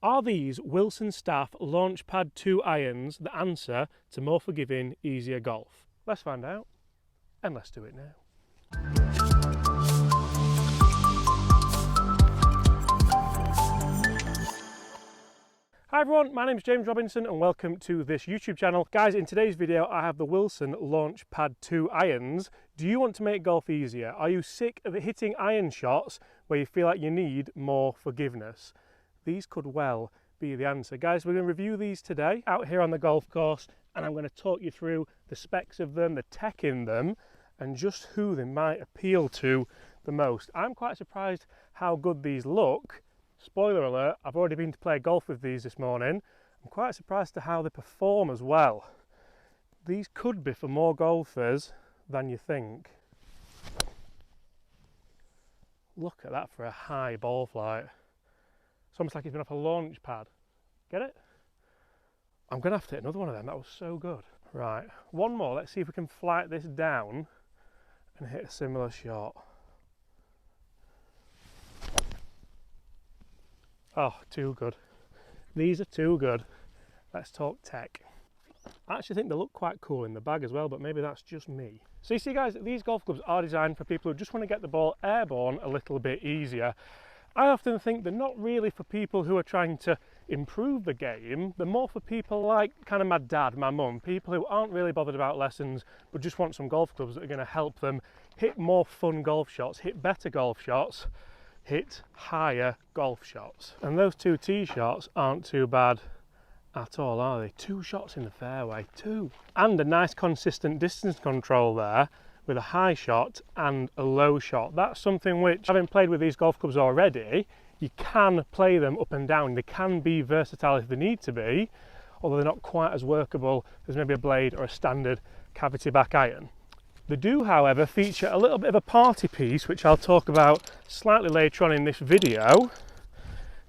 Are these Wilson Staff Launchpad 2 irons the answer to more forgiving, easier golf? Let's find out, and let's do it now. Hi everyone, my name is James Robinson and welcome to this YouTube channel. Guys, in today's video I have the Wilson Launchpad 2 irons. Do you want to make golf easier? Are you sick of hitting iron shots where you feel like you need more forgiveness? These could well be the answer. Guys, we're going to review these today out here on the golf course, and I'm going to talk you through the specs of them, the tech in them, and just who they might appeal to the most. I'm quite surprised how good these look. Spoiler alert, I've already been to play golf with these this morning. I'm quite surprised to how they perform as well. These could be for more golfers than you think. Look at that for a high ball flight. It's almost like it's been off a launch pad. Get it? I'm going to have to hit another one of them. That was so good. Right, one more. Let's see if we can flight this down and hit a similar shot. Oh, too good. These are too good. Let's talk tech. I actually think they look quite cool in the bag as well, but maybe that's just me. So you see guys, these golf clubs are designed for people who just want to get the ball airborne a little bit easier. I often think they're not really for people who are trying to improve the game. They're more for people like kind of my dad, my mum, people who aren't really bothered about lessons but just want some golf clubs that are going to help them hit more fun golf shots, hit better golf shots, hit higher golf shots. And those two tee shots aren't too bad at all, are they? 2 shots in the fairway, 2. And a nice consistent distance control there with a high shot and a low shot. That's something which, having played with these golf clubs already, you can play them up and down. They can be versatile if they need to be, although they're not quite as workable as maybe a blade or a standard cavity back iron. They do, however, feature a little bit of a party piece, which I'll talk about slightly later on in this video.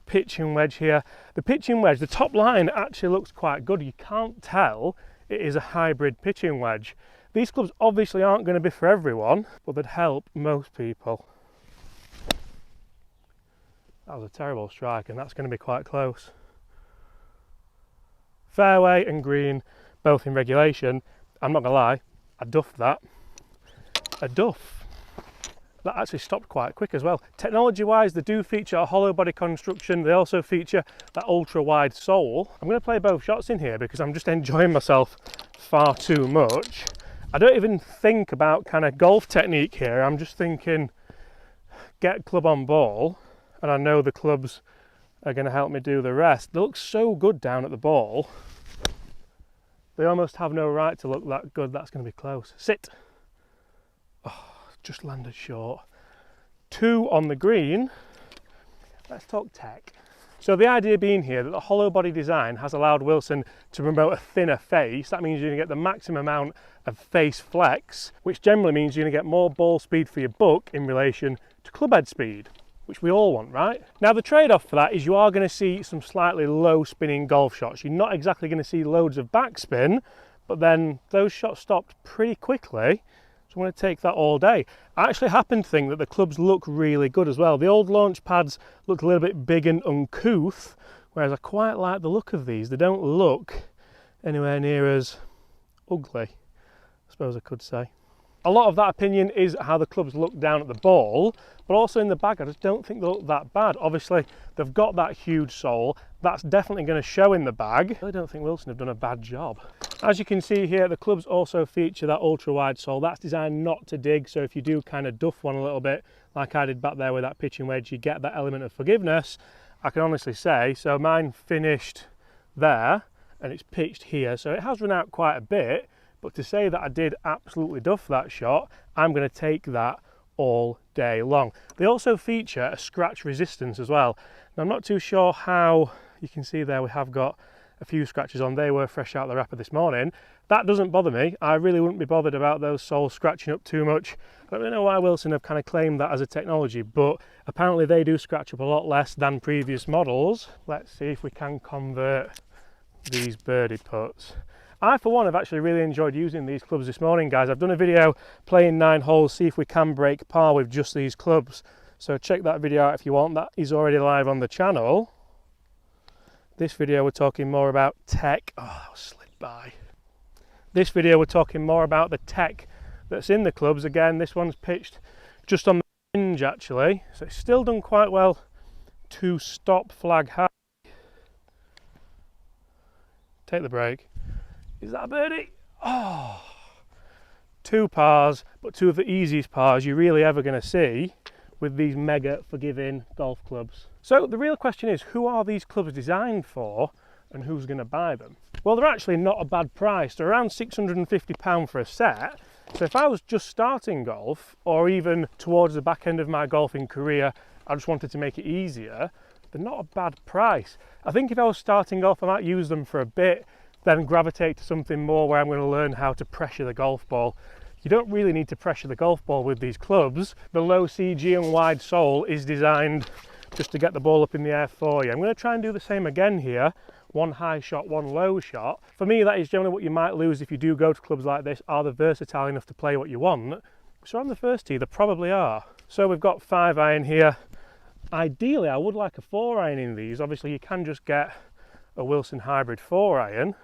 Pitching wedge here. The pitching wedge, the top line actually looks quite good. You can't tell it is a hybrid pitching wedge. These clubs obviously aren't going to be for everyone, but they'd help most people. That was a terrible strike, and that's going to be quite close. Fairway and green, both in regulation. I'm not going to lie, I duffed that. A duff. That actually stopped quite quick as well. Technology wise, they do feature a hollow body construction. They also feature that ultra wide sole. I'm going to play both shots in here because I'm just enjoying myself far too much. I don't even think about kind of golf technique here. I'm just thinking get club on ball, and I know the clubs are going to help me do the rest. They look so good down at the ball. They almost have no right to look that good. That's going to be close. Sit. Oh, just landed short. 2 on the green. Let's talk tech. So the idea being here that the hollow body design has allowed Wilson to promote a thinner face. That means you're going to get the maximum amount of face flex, which generally means you're going to get more ball speed for your buck in relation to club head speed, which we all want, right? Now the trade-off for that is you are going to see some slightly low spinning golf shots. You're not exactly going to see loads of backspin, but then those shots stopped pretty quickly. So I'm going to take that all day. I actually happen to think that the clubs look really good as well. The old launch pads look a little bit big and uncouth, whereas I quite like the look of these. They don't look anywhere near as ugly, I suppose I could say. A lot of that opinion is how the clubs look down at the ball, but also in the bag I just don't think they look that bad. Obviously they've got that huge sole, that's definitely going to show in the bag. I really don't think Wilson have done a bad job. As you can see here, the clubs also feature that ultra wide sole. That's designed not to dig, so if you do kind of duff one a little bit like I did back there with that pitching wedge, you get that element of forgiveness. I can honestly say, so mine finished there and it's pitched here, so it has run out quite a bit. But to say that I did absolutely duff that shot, I'm going to take that all day long. They also feature a scratch resistance as well. Now I'm not too sure how, you can see there we have got a few scratches on. They were fresh out the wrapper this morning. That doesn't bother me. I really wouldn't be bothered about those soles scratching up too much. I don't really know why Wilson have kind of claimed that as a technology, but apparently they do scratch up a lot less than previous models. Let's see if we can convert these birdie putts. I, for one, have actually really enjoyed using these clubs this morning, guys. I've done a video playing 9 holes, see if we can break par with just these clubs. So check that video out if you want. That is already live on the channel. This video we're talking more about tech. Oh, that was slid by. This video we're talking more about the tech that's in the clubs. Again, this one's pitched just on the hinge actually, so it's still done quite well to stop flag high. Take the break. Is that a birdie? Oh, 2 pars, but 2 of the easiest pars you're really ever going to see with these mega forgiving golf clubs. So the real question is, who are these clubs designed for and who's going to buy them? Well, they're actually not a bad price. They're around £650 for a set. So if I was just starting golf, or even towards the back end of my golfing career, I just wanted to make it easier, they're not a bad price. I think if I was starting golf, I might use them for a bit, then gravitate to something more where I'm going to learn how to pressure the golf ball. You don't really need to pressure the golf ball with these clubs. The low CG and wide sole is designed just to get the ball up in the air for you. I'm going to try and do the same again here. 1 high shot, 1 low shot. For me, that is generally what you might lose if you do go to clubs like this. Are they versatile enough to play what you want? So on the first tee, they probably are. So we've got 5 iron here. Ideally, I would like a 4 iron in these. Obviously, you can just get a Wilson hybrid 4 iron.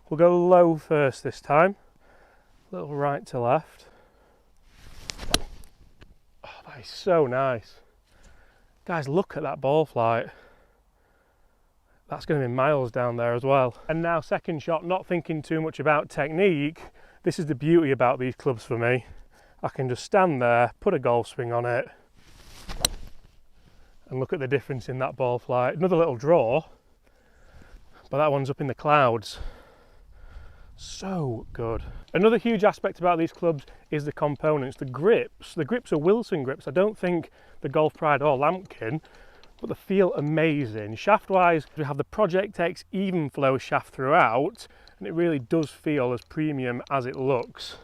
We'll go low first this time. Little right to left. Oh, that is so nice. Guys, look at that ball flight. That's going to be miles down there as well. And now second shot, not thinking too much about technique. This is the beauty about these clubs for me. I can just stand there, put a golf swing on it, and look at the difference in that ball flight. Another little draw, but that one's up in the clouds. So good. Another huge aspect about these clubs is the components, the grips. The grips are Wilson grips. I don't think the Golf Pride or Lambkin, but they feel amazing. Shaft wise, we have the Project X even flow shaft throughout, and it really does feel as premium as it looks.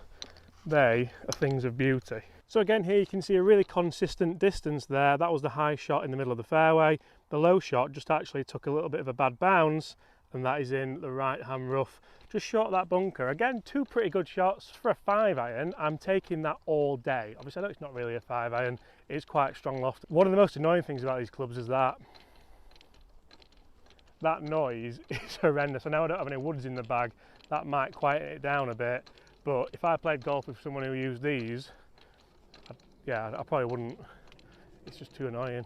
They are things of beauty. So again, here you can see a really consistent distance there. That was the high shot in the middle of the fairway. The low shot just actually took a little bit of a bad bounce, and that is in the right hand rough, just short of that bunker. Again, 2 pretty good shots for a 5 iron. I'm taking that all day. Obviously, I know it's not really a 5 iron. It's quite strong loft. One of the most annoying things about these clubs is that noise is horrendous. I know I don't have any woods in the bag. That might quieten it down a bit. But if I played golf with someone who used these, I probably wouldn't. It's just too annoying.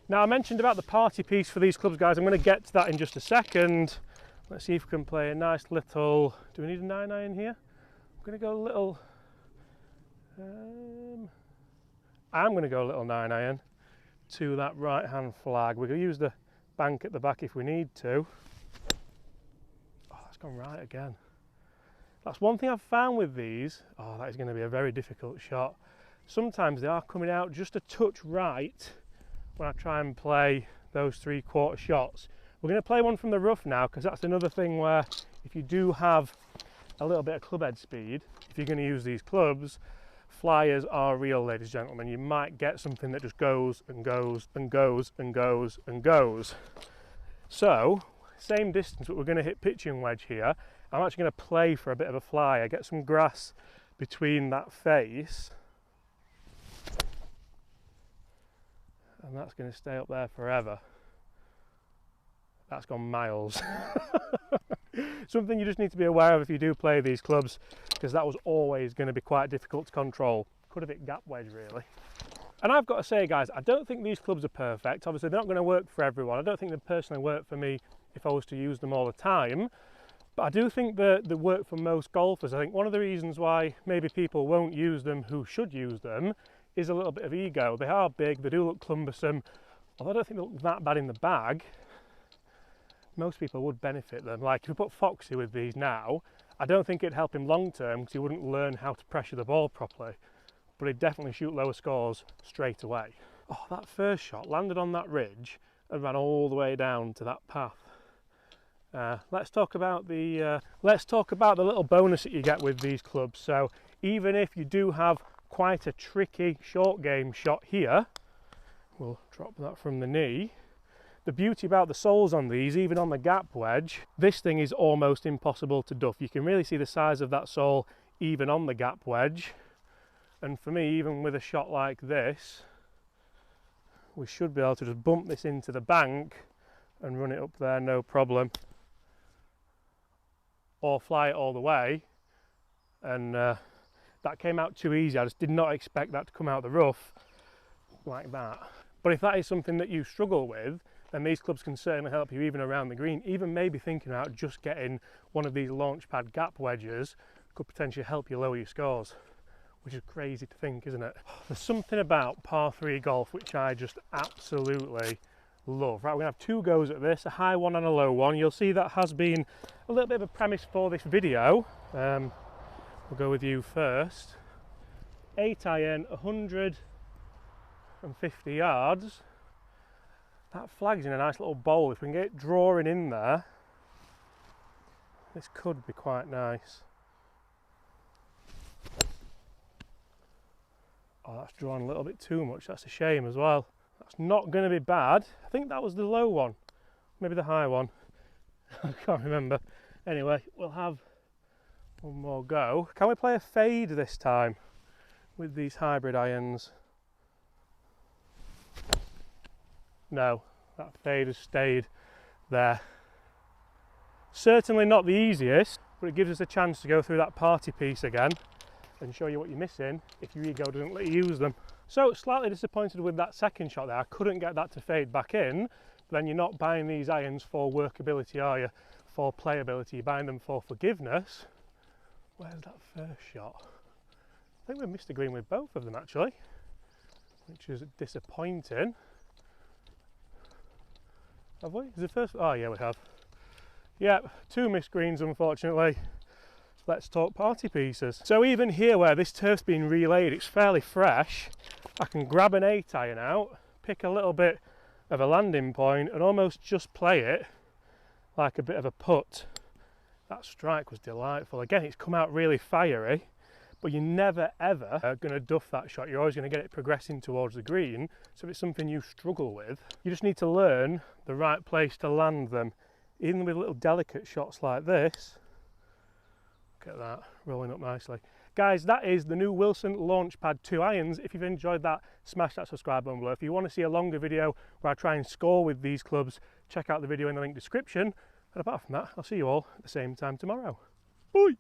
Now, I mentioned about the party piece for these clubs, guys. I'm going to get to that in just a second. Let's see if we can play a nice little... Do we need a 9 iron here? I'm going to go a little... I'm going to go a little 9 iron to that right hand flag. We're going to use the bank at the back if we need to. Oh, that's gone right again. That's one thing I've found with these. Oh, that is going to be a very difficult shot. Sometimes they are coming out just a touch right when I try and play those 3/4 shots. We're going to play one from the rough now, because that's another thing where if you do have a little bit of club head speed, if you're going to use these clubs, flyers are real, ladies and gentlemen. You might get something that just goes and goes and goes and goes and goes. So, same distance, but we're going to hit pitching wedge here. I'm actually going to play for a bit of a flyer, get some grass between that face. And that's going to stay up there forever. That's gone miles. Something you just need to be aware of if you do play these clubs, because that was always going to be quite difficult to control. Could have hit gap wedge really. And I've got to say, guys, I don't think these clubs are perfect. Obviously they're not going to work for everyone. I don't think they personally work for me if I was to use them all the time. But I do think that they work for most golfers. I think one of the reasons why maybe people won't use them who should use them is a little bit of ego. They are big, they do look cumbersome. Although I don't think they look that bad in the bag, most people would benefit them. Like if we put Foxy with these now, I don't think it'd help him long term because he wouldn't learn how to pressure the ball properly. But he'd definitely shoot lower scores straight away. Oh, that first shot landed on that ridge and ran all the way down to that path. Let's talk about the little bonus that you get with these clubs. So even if you do have quite a tricky short game shot here, we'll drop that from the knee. The beauty about the soles on these, even on the gap wedge, this thing is almost impossible to duff. You can really see the size of that sole even on the gap wedge. And for me, even with a shot like this, we should be able to just bump this into the bank and run it up there, no problem. Or fly it all the way, and that came out too easy. I just did not expect that to come out the rough like that. But if that is something that you struggle with, then these clubs can certainly help you even around the green. Even maybe thinking about just getting one of these launch pad gap wedges could potentially help you lower your scores, which is crazy to think, isn't it? There's something about par 3 golf which I just absolutely love. Right, we're gonna have 2 goes at this, a high one and a low one. You'll see that has been a little bit of a premise for this video. We'll go with you first. 8 iron, 150 yards. That flag's in a nice little bowl. If we can get it drawing in there, this could be quite nice. Oh, that's drawn a little bit too much. That's a shame as well. That's not going to be bad. I think that was the low one, maybe the high one. I can't remember. Anyway, we'll have one more go. Can we play a fade this time with these hybrid irons? No, that fade has stayed there. Certainly not the easiest, but it gives us a chance to go through that party piece again and show you what you're missing if your ego doesn't let you use them. So slightly disappointed with that second shot there. I couldn't get that to fade back in, but then you're not buying these irons for workability, are you? For playability, you're buying them for forgiveness. Where's that first shot? I think we missed the green with both of them actually, which is disappointing. Have we? Is the first? Oh yeah, we have. Yep, 2 missed greens unfortunately. Let's talk party pieces. So even here where this turf's been relaid, it's fairly fresh. I can grab an 8 iron out, pick a little bit of a landing point and almost just play it like a bit of a putt. That strike was delightful. Again, it's come out really fiery, but you're never ever going to duff that shot. You're always going to get it progressing towards the green. So if it's something you struggle with, you just need to learn the right place to land them. Even with little delicate shots like this, look at that, rolling up nicely. Guys, that is the new Wilson Launchpad 2 irons. If you've enjoyed that, smash that subscribe button below. If you want to see a longer video where I try and score with these clubs, check out the video in the link description. And apart from that, I'll see you all at the same time tomorrow. Bye!